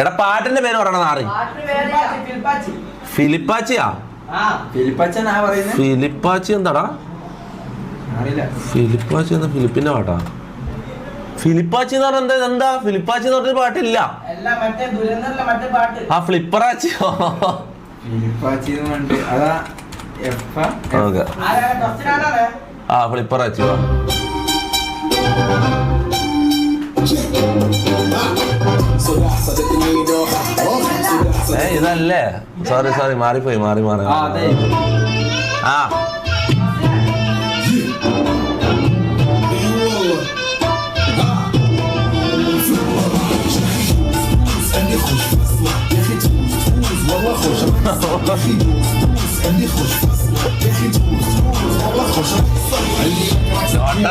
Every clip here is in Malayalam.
എടാ പാട്ടിന്റെ പേര് പറയണ നാറി. ഫിലിപ്പാച്ചിയാ? ഫിലിപ്പാച്ചി എന്താടാ? ഫിലിപ്പാച്ചി എന്താ? ഫിലിപ്പിന്റെ പാട്ടാ? ഫിലിപ്പാച്ചി എന്ന് പറഞ്ഞ എന്താ? ഫിലിപ്പാച്ചി എന്ന് പറഞ്ഞൊരു പാട്ടില്ല. ആ ഫ്ലിപ്പറാച്ചിയോ? ആ ഫ്ലിപ്പറാച്ചിയോ? ഇതല്ലേ? സോറി മാറിപ്പോയി. ആ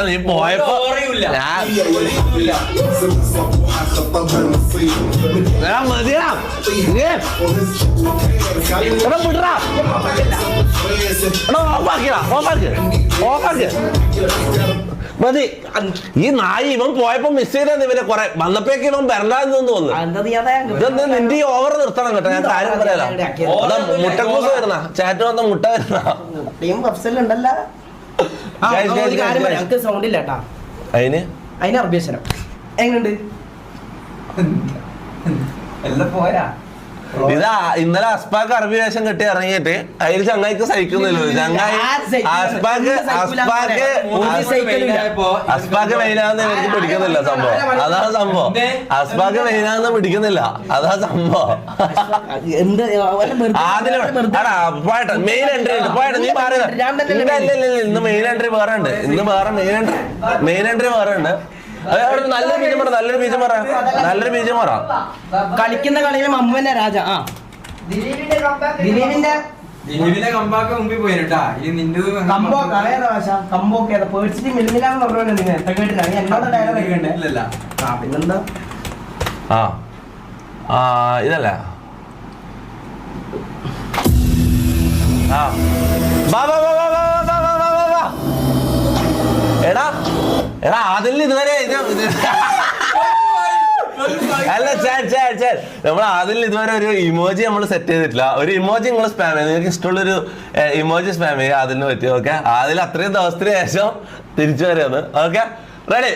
നീ പോയപ്പോ മതിയാ മതി. ഈ നായി ഇവൻ പോയപ്പോ മിസ് ചെയ്തെന്ന് ഇവനെ കൊറേ വന്നപ്പോഴേക്ക് ഇവൻ വരണ്ടാന്ന് തോന്നുന്നു. നിന്റെ ഈ ഓവർ നിർത്തണം കേട്ടോ. ഞാൻ കാര്യം പറയാലോ. അതാ മുട്ടക്കൂസ് വരുന്ന ചാറ്റ് വന്ന മുട്ട വരുന്ന സൗണ്ട് ഇല്ല കേട്ടാ. അതിന് അഭ്യസനം എങ്ങനെയുണ്ട്? എല്ലാം പോരാ. ഇതാ ഇന്നലെ അസ്പാക്ക് അറബി വേഷം കെട്ടി ഇറങ്ങിയിട്ട് അതിൽ ചങ്ങായിക്ക് സഹിക്കുന്നില്ലോ. അസ്പാക്ക് മെയിനാന്ന് എനിക്ക് പിടിക്കുന്നില്ല സംഭവം. അതാണ് സംഭവം. അസ്പാക്ക് മെയിനാന്ന് പിടിക്കുന്നില്ല. അതാ സംഭവം. മെയിൻ എൻട്രി ഉണ്ട്. പോയിട്ട് നീ പറയുന്നത് ഇന്ന് മെയിൻ എൻട്രി വേറെ ഉണ്ട്. ഇന്ന് വേറെ മെയിൻ എൻട്രി വേറെ ഉണ്ട്. നല്ലൊരു ബീജം പറ. കളിക്കുന്ന കളിയിലെ മമ്മൂന്റെ രാജ. ദിലീപിന്റെ കമ്പാക്ക് മുമ്പിൽ പോയിട്ടാ. പിന്നെന്താ? ഇതല്ല എടാ അതിൽ ഇതുവരെ അല്ല നമ്മൾ അതിൽ ഇതുവരെ ഒരു ഇമോജി നമ്മൾ സെറ്റ് ചെയ്തിട്ടില്ല. ഒരു ഇമോജി നിങ്ങൾ സ്പാം ചെയ്യുക. നിങ്ങൾക്ക് ഇഷ്ടമുള്ളൊരു ഇമോജി സ്പാം ചെയ്യുക അതിന് പറ്റി. ഓക്കെ, അതിൽ അത്രയും ദിവസത്തിന് ശേഷം തിരിച്ചു വരെയാണ്. Okay, ready?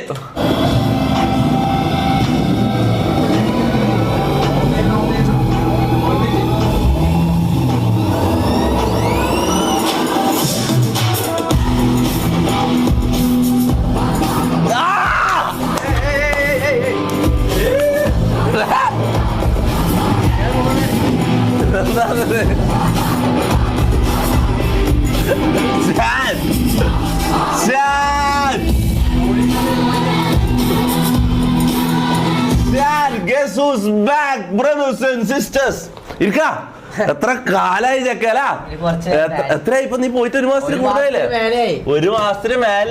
Guess who's back, brothers and sisters? ഇരിക്കാ. എത്ര കാലായി ചെക്കല? എത്രയായി ഇപ്പൊ? നീ പോയിട്ട് 1 മാസത്തിന് കൂടുതലല്ലേ? 1 മാസത്തിന് മേലെ.